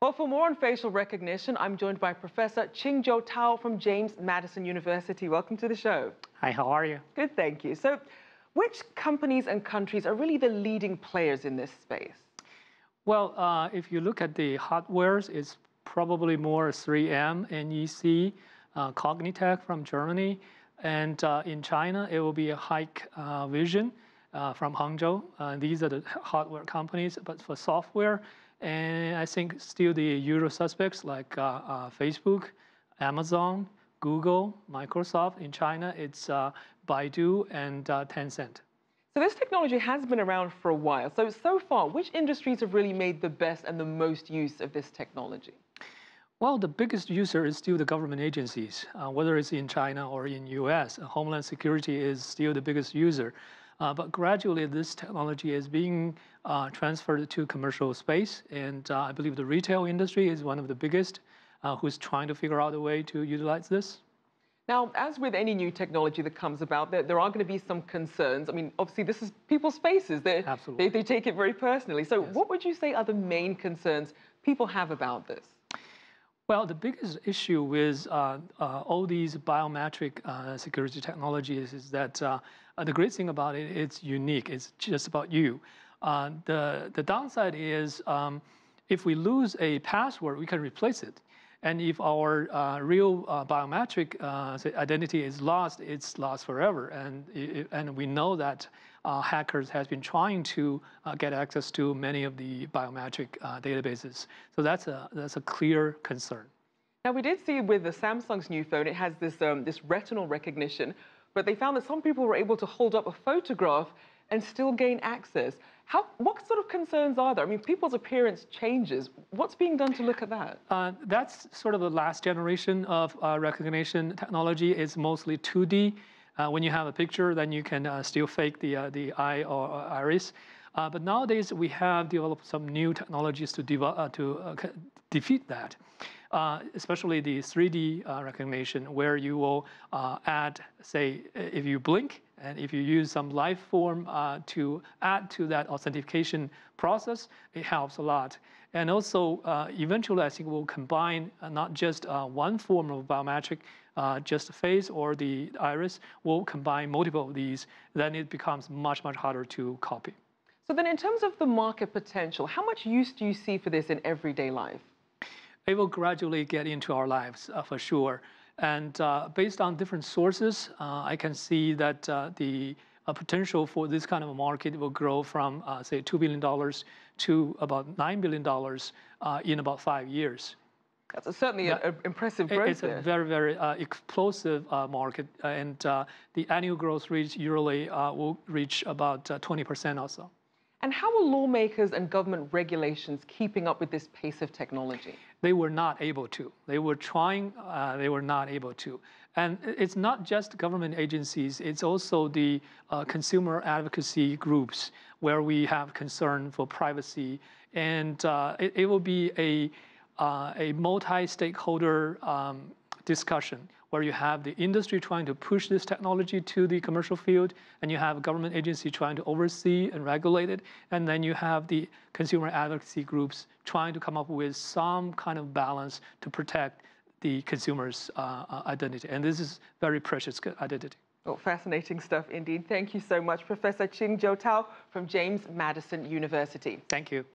Well, for more on facial recognition, I'm joined by Professor Qingjiu Tao from Madison University. Welcome to the show. Hi, how are you? Good, thank you. So, which companies and countries are really the leading players in this space? Well, if you look at the hardwares, it's probably more 3M, NEC, Cognitech from Germany, and in China, it will be a Hike Vision from Hangzhou. These are the hardware companies, but for software, and I think still the usual suspects like Facebook, Amazon, Google, Microsoft. In China, it's Baidu and Tencent. So this technology has been around for a while. So far, which industries have really made the best and the most use of this technology? Well, the biggest user is still the government agencies, whether it's in China or in US. Homeland Security is still the biggest user. But gradually, this technology is being transferred to commercial space. And I believe the retail industry is one of the biggest who's trying to figure out a way to utilize this. Now, as with any new technology that comes about, there are going to be some concerns. I mean, obviously, this is people's faces. Absolutely. They take it very personally. So Yes. What would you say are the main concerns people have about this? Well, the biggest issue with all these biometric security technologies is that the great thing about it, it's unique. It's just about you. The downside is if we lose a password, we can replace it. And if our real biometric identity is lost, it's lost forever. And we know that hackers have been trying to get access to many of the biometric databases. So that's a clear concern. Now, we did see with the Samsung's new phone, it has this retinal recognition, but they found that some people were able to hold up a photograph and still gain access. What sort of concerns are there? I mean, people's appearance changes. What's being done to look at that? That's sort of the last generation of recognition technology. It's mostly 2D. When you have a picture, then you can still fake the eye or iris. But nowadays, we have developed some new technologies to defeat that, especially the 3D recognition, where you will add, say, if you blink, and if you use some life form to add to that authentication process, it helps a lot. And also, eventually, I think we'll combine not just one form of biometric, just the face or the iris. We'll combine multiple of these. Then it becomes much, much harder to copy. So then in terms of the market potential, how much use do you see for this in everyday life? It will gradually get into our lives, for sure. And based on different sources, I can see that the potential for this kind of a market will grow from, say, $2 billion to about $9 billion in about 5 years. That's certainly an impressive growth. It's a very, very explosive market. And the annual growth rate yearly will reach about 20% or so. And how are lawmakers and government regulations keeping up with this pace of technology? They were not able to. They were trying, they were not able to. And it's not just government agencies, it's also the consumer advocacy groups where we have concern for privacy. And it will be a multi-stakeholder discussion where you have the industry trying to push this technology to the commercial field, and you have a government agency trying to oversee and regulate it, and then you have the consumer advocacy groups trying to come up with some kind of balance to protect the consumer's identity. And this is very precious identity. Oh, fascinating stuff indeed. Thank you so much, Professor Qingjiu Tao from Madison University. Thank you.